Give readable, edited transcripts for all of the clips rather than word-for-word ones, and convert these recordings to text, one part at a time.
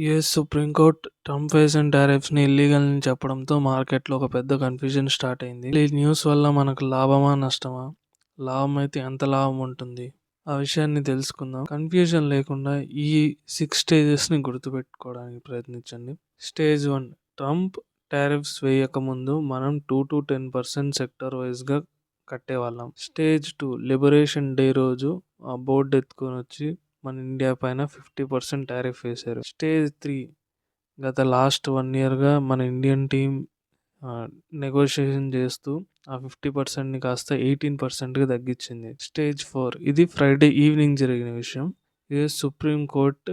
US supreme court Trump వేసిన టారిఫ్స్‌ని illegal అని చెప్పడంతో మార్కెట్‌లో ఒక పెద్ద కన్‌ఫ్యూజన్ స్టార్ట్ అయింది. ఈ న్యూస్ వల్ల మనకు లాభమా? నష్టమా? లాభం అయితే ఎంత లాభం ఉంటుంది? ఆ విషయాన్ని తెలుసుకుందాం. కన్‌ఫ్యూజన్ లేకుండా ఈ 6 స్టేజెస్‌ని గుర్తుపెట్టుకోవడానికి ప్రయత్నించండి. స్టేజ్ 1 ట్రంప్ టారిఫ్స్ వేయకముందు మనం 2-10% సెక్టార్ వైస్‌గా కట్టేవాళ్ళం. స్టేజ్ 2 లిబరేషన్ డే రోజు ఆ బోర్డు ఎత్తుకొనొచ్చి మన ఇండియా పైన 50% టారిఫ్ వేశారు. స్టేజ్ 3 గత లాస్ట్ 1 ఇయర్‌గా మన ఇండియన్ టీమ్ నెగోషియేషన్ చేస్తూ ఆ 50%ని కాస్త 18%కి తగ్గించింది. స్టేజ్ 4 ఇది ఫ్రైడే ఈవినింగ్ జరిగిన విషయం. యూఎస్ సుప్రీం కోర్ట్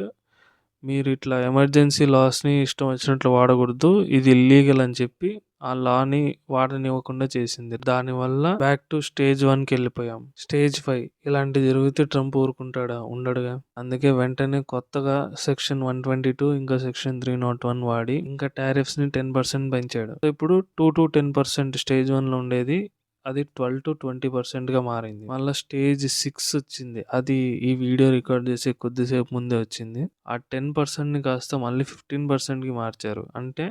మీరు ఇట్లా ఎమర్జెన్సీ లాస్‌ని ఇష్టం వచ్చినట్లు వాడకూడదు. ఇది ఇల్లీగల్ అని చెప్పి ఆ లాని వాడనివ్వకుండా చేసింది. దానివల్ల బ్యాక్ టు స్టేజ్ 1కి వెళ్ళిపోయాం. స్టేజ్ 5 ఇలాంటివి జరిగితే ట్రంప్ ఊరుకుంటాడా? ఉండడుగా. అందుకే వెంటనే కొత్తగా సెక్షన్ 122 ఇంకా సెక్షన్ 301 వాడి ఇంకా టారిఫ్స్‌ని 10% పెంచాడు. సో ఇప్పుడు 2-10% స్టేజ్ 1లో ఉండేది అది 12-20%గా మారింది. మళ్ళీ స్టేజ్ 6 వచ్చింది. అది ఈ వీడియో రికార్డ్ చేసే కొద్దిసేపు ముందే వచ్చింది. ఆ 10%ని కాస్త మళ్ళీ 15%కి మార్చారు. అంటే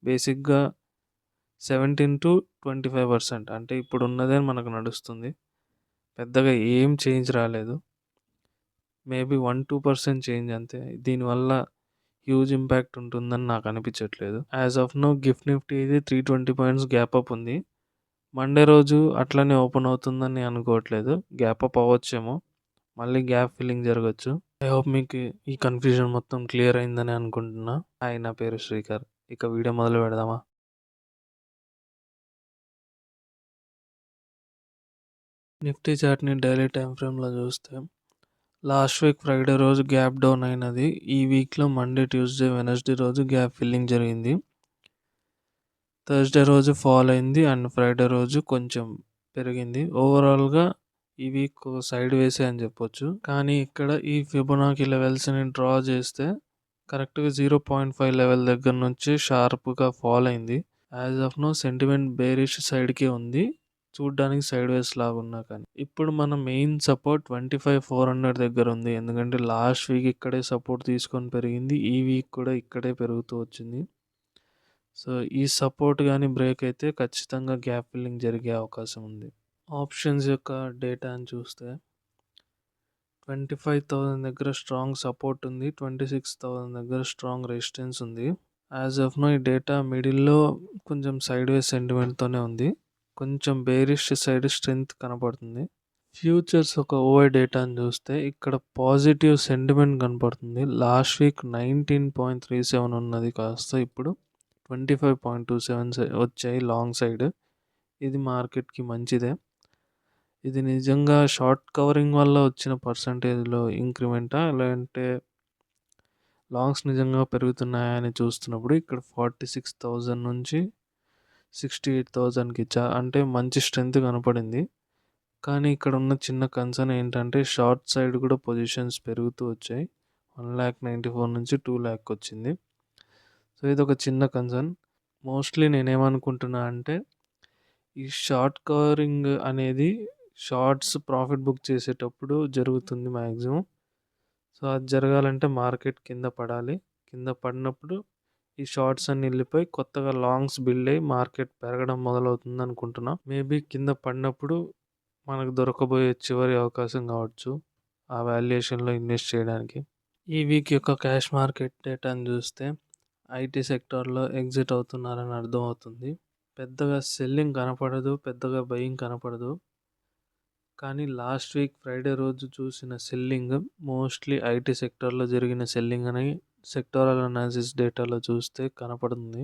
బేసిక్‌గా 17-25% అంటే ఇప్పుడు ఉన్నదే మనకు నడుస్తుంది. పెద్దగా ఏం చేంజ్ రాలేదు. మేబీ 1-2% చేంజ్ అంతే. దీనివల్ల హ్యూజ్ ఇంపాక్ట్ ఉంటుందని నాకు అనిపించట్లేదు. As of now GIFT Nifty ఇది 320 పాయింట్స్ గ్యాప్ అప్ ఉంది. మండే రోజు అట్లనే ఓపెన్ అవుతుందని అనుకోవట్లేదు. గ్యాప్ అప్ అవ్వచ్చేమో. మళ్ళీ గ్యాప్ ఫిల్లింగ్ జరగచ్చు. ఐ హోప్ మీకు ఈ కన్ఫ్యూజన్ మొత్తం క్లియర్ అయిందని అనుకుంటున్నా. హాయ్, నా పేరు శ్రీకర్. ఇక వీడియో మొదలు పెడదామా? నిఫ్టీ చార్ట్ని డైలీ టైం ఫ్రేమ్లో చూస్తే లాస్ట్ వీక్ ఫ్రైడే రోజు గ్యాప్ డౌన్ అయినది. ఈ వీక్లో మండే, ట్యూస్డే, వెనస్డే రోజు గ్యాప్ ఫిల్లింగ్ జరిగింది. థర్స్డే రోజు ఫాల్ అయింది అండ్ ఫ్రైడే రోజు కొంచెం పెరిగింది. ఓవరాల్గా ఈ వీక్ సైడ్ వేసే అని చెప్పొచ్చు. కానీ ఇక్కడ ఈ ఫిబొనాకీ లెవెల్స్ని డ్రా చేస్తే కరెక్ట్గా 0.5 లెవెల్ దగ్గర నుంచి షార్ప్గా ఫాల్ అయింది. As of now sentiment bearish సైడ్కే ఉంది. చూడ్డానికి సైడ్ వేస్ లాగా ఉన్నా కానీ ఇప్పుడు మన మెయిన్ సపోర్ట్ 25,400 దగ్గర ఉంది. ఎందుకంటే లాస్ట్ వీక్ ఇక్కడే సపోర్ట్ తీసుకొని పెరిగింది. ఈ వీక్ కూడా ఇక్కడే పెరుగుతూ వచ్చింది. సో ఈ సపోర్ట్ కానీ బ్రేక్ అయితే ఖచ్చితంగా గ్యాప్ ఫిల్లింగ్ జరిగే అవకాశం ఉంది. ఆప్షన్స్ యొక్క డేటాని చూస్తే 25,000 దగ్గర స్ట్రాంగ్ సపోర్ట్ ఉంది. 26,000 దగ్గర స్ట్రాంగ్ రెసిస్టెన్స్ ఉంది. యాజ్ ఆఫ్ నో ఈ డేటా మిడిల్లో కొంచెం సైడ్ వేస్ సెంటిమెంట్తోనే ఉంది. కొంచెం బేరిష్ సైడ్ స్ట్రెంగ్త్ కనపడుతుంది. ఫ్యూచర్స్ ఒక ఓవర్ డేటాని చూస్తే ఇక్కడ పాజిటివ్ సెంటిమెంట్ కనపడుతుంది. లాస్ట్ వీక్ 19.37 ఉన్నది కాస్త ఇప్పుడు 25.27 వచ్చాయి లాంగ్ సైడ్. ఇది మార్కెట్కి మంచిదే. ఇది నిజంగా షార్ట్ కవరింగ్ వల్ల వచ్చిన పర్సంటేజ్లో ఇంక్రిమెంటా, లేదంటే లాంగ్స్ నిజంగా పెరుగుతున్నాయా అని చూస్తున్నప్పుడు ఇక్కడ 46,000 నుంచి 68,000కి అంటే మంచి స్ట్రెంగ్త్ కనపడింది. కానీ ఇక్కడ ఉన్న చిన్న కన్సర్న్ ఏంటంటే షార్ట్ సైడ్ కూడా పొజిషన్స్ పెరుగుతూ వచ్చాయి. 1,94,000 నుంచి 2,00,000 వచ్చింది. సో ఇది ఒక చిన్న కన్సర్న్. మోస్ట్లీ నేనేమనుకుంటున్నా అంటే ఈ షార్ట్ కవరింగ్ అనేది షార్ట్స్ ప్రాఫిట్ బుక్ చేసేటప్పుడు జరుగుతుంది మ్యాక్సిమం. సో అది జరగాలంటే మార్కెట్ కింద పడాలి. కింద పడినప్పుడు ఈ షార్ట్స్ అన్ని వెళ్ళిపోయి కొత్తగా లాంగ్స్ బిల్డ్ అయ్యి మార్కెట్ పెరగడం మొదలవుతుంది అనుకుంటున్నా. మేబీ కింద పడినప్పుడు మనకు దొరకబోయే చివరి అవకాశం కావచ్చు ఆ వాల్యుయేషన్లో ఇన్వెస్ట్ చేయడానికి. ఈ వీక్ యొక్క క్యాష్ మార్కెట్ డేటాను చూస్తే ఐటీ సెక్టార్లో ఎగ్జిట్ అవుతున్నారని అర్థమవుతుంది. పెద్దగా సెల్లింగ్ కనపడదు, పెద్దగా బయింగ్ కనపడదు. కానీ లాస్ట్ వీక్ ఫ్రైడే రోజు చూసిన సెల్లింగ్ మోస్ట్లీ ఐటీ సెక్టార్లో జరిగిన సెల్లింగ్ అని సెక్టారల్ అనాలిసిస్ డేటాలో చూస్తే కనపడుతుంది.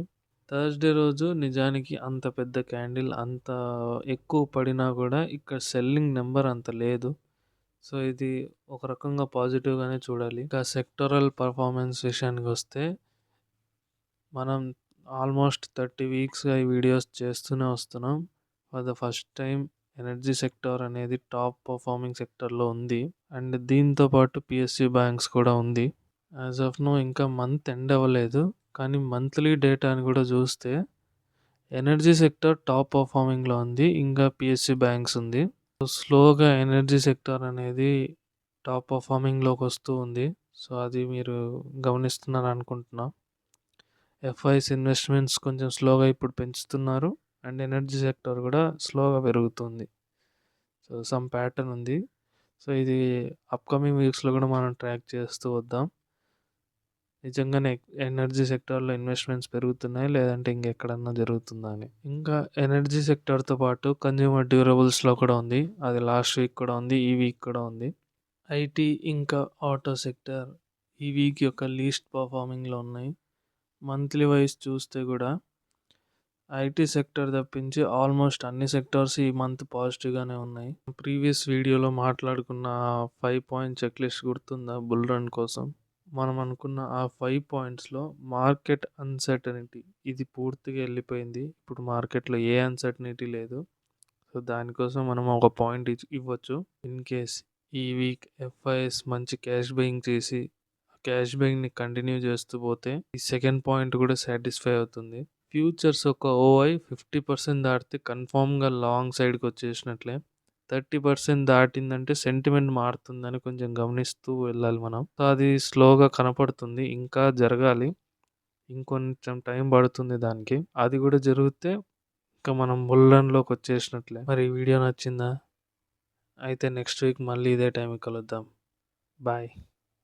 థర్స్డే రోజు నిజానికి అంత పెద్ద క్యాండిల్ అంత ఎక్కువ పడినా కూడా ఇక్కడ సెల్లింగ్ నెంబర్ అంత లేదు. సో ఇది ఒక రకంగా పాజిటివ్గానే చూడాలి. ఇంకా సెక్టరల్ పర్ఫార్మెన్స్ విషయానికి వస్తే మనం ఆల్మోస్ట్ 30 వీక్స్గా ఈ వీడియోస్ చేస్తూనే వస్తున్నాం. For the first time energy sector అనేది టాప్ పర్ఫార్మింగ్ సెక్టర్లో ఉంది. అండ్ దీంతో పాటు పిఎస్యూ బ్యాంక్స్ కూడా ఉంది. యాజ్ ఆఫ్ నో ఇంకా మంత్ ఎండ్ అవ్వలేదు, కానీ మంత్లీ డేటాని కూడా చూస్తే ఎనర్జీ సెక్టర్ టాప్ పర్ఫార్మింగ్లో ఉంది. ఇంకా పిఎస్యూ బ్యాంక్స్ ఉంది. సో స్లోగా ఎనర్జీ సెక్టర్ అనేది టాప్ పర్ఫార్మింగ్లోకి వస్తూ ఉంది. సో, అది మీరు గమనిస్తున్నారనుకుంటున్నా. ఎఫ్ఐస్ ఇన్వెస్ట్‌మెంట్స్ కొంచెం స్లోగా ఇప్పుడు పెంచుతున్నారు. అండ్ ఎనర్జీ సెక్టార్ గూడా స్లోగా పెరుగుతుంది. సో, సమ్ ప్యాటర్న్ ఉంది. సో, ఇది అప్‌కమింగ్ వీక్స్‌లో గూడా మనం ట్రాక్ చేస్తూ వద్దాం. నిజంగానే ఎనర్జీ సెక్టార్‌లో ఇన్వెస్ట్‌మెంట్స్ పెరుగుతున్నాయా? లేదంటే ఇంకెక్కడన్నా జరుగుతుందా అని. ఇంకా ఎనర్జీ సెక్టార్‌తో పాటు కన్జ్యూమర్ డ్యూరబుల్స్‌లో కూడా ఉంది. అది లాస్ట్ వీక్ కూడా ఉంది. ఈ వీక్ కూడా ఉంది. ఐటీ ఇంకా ఆటో సెక్టార్ ఈ వీక్ యొక్క లీస్ట్ పర్ఫార్మింగ్‌లో ఉన్నాయి. మంత్లీ వైస్ చూస్తే గూడా ఐటీ సెక్టార్ తప్పించి ఆల్మోస్ట్ అన్ని సెక్టార్స్ ఈ మంత్ పాజిటివ్‌గానే ఉన్నాయి. ప్రీవియస్ వీడియోలో మాట్లాడుకున్న 5 పాయింట్ చెక్ లిస్ట్ గుర్తుందా బుల్ రన్ కోసం? మనం అనుకున్న ఆ 5 పాయింట్స్‌లో మార్కెట్ అన్‌సర్టెనిటీ ఇది పూర్తిగా ఎళ్ళిపోయింది. ఇప్పుడు మార్కెట్‌లో ఏ అన్‌సర్టెనిటీ లేదు. సో, దానికోసం మనం ఒక పాయింట్ ఇవ్వచ్చు. ఇన్ కేస్ ఈ వీక్ ఎఫ్ఐఎస్ మంచి క్యాష్ బయింగ్ చేసి, క్యాష్ బయింగ్‌ని కంటిన్యూ చేస్తూ పోతే ఈ సెకండ్ పాయింట్ కూడా సాటిస్ఫై అవుతుంది. ఫ్యూచర్స్ ఒక ఓఐ 50% దాటితే కన్ఫర్మ్‌గా లాంగ్ సైడ్‌కొచ్చేసినట్లే. 30% దాటిందంటే సెంటిమెంట్ మారుతుందని కొంచెం గమనిస్తూ వెళ్ళాలి మనం. సో, అది స్లోగా కనపడుతుంది. ఇంకా జరగాలి. ఇంకొంచెం టైం పడుతుంది దానికి. అది కూడా జరిగితే ఇక మనం బుల్ రన్‌లోకొచ్చేసినట్లే. మరి ఈ వీడియో నచ్చిందా? అయితే నెక్స్ట్ వీక్ మళ్ళీ ఇదే టైంకి కలుద్దాం. బాయ్.